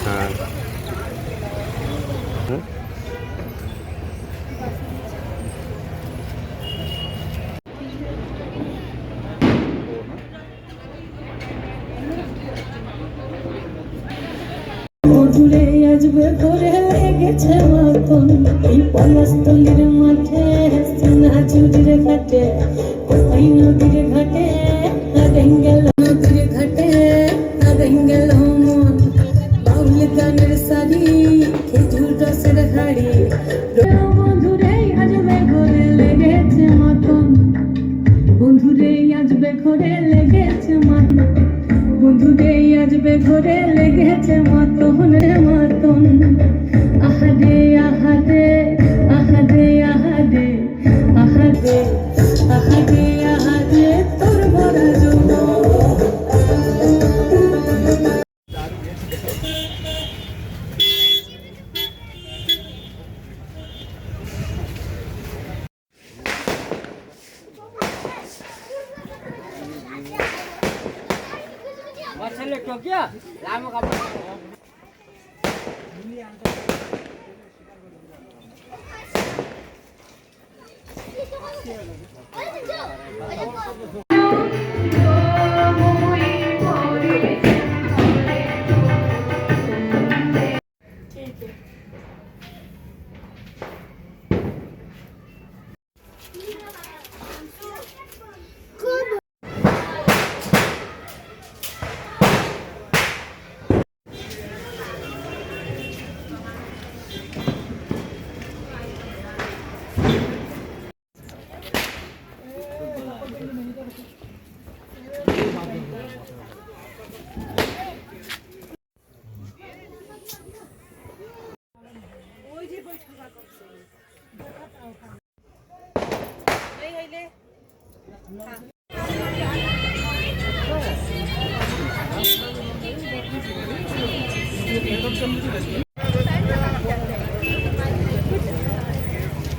हाँ মধুরে আসবে ভোরে লেগেছে মতন এই পলাশতলির মাঠে সোনা চুরির ঘাটে কোথায় নদীর ঘাটে হারাই গেল নদীর ঘাটে হারাই গেল মন বাউল গানের শাড়ি খেজুর রসের হাড়ি বন্ধুরে আসবে ঘরে লেগেছে মতন বন্ধুরে আসবে ঘরে লেগেছে মতন বন্ধুরে আসবে ঘরে লেগেছে মতন রে মতন আহাদে আহাদে আহাদে আহাদে আহাদে আহাদে আহাদে তোর ভরা যৌবন Macam Tokyo, lama kamu.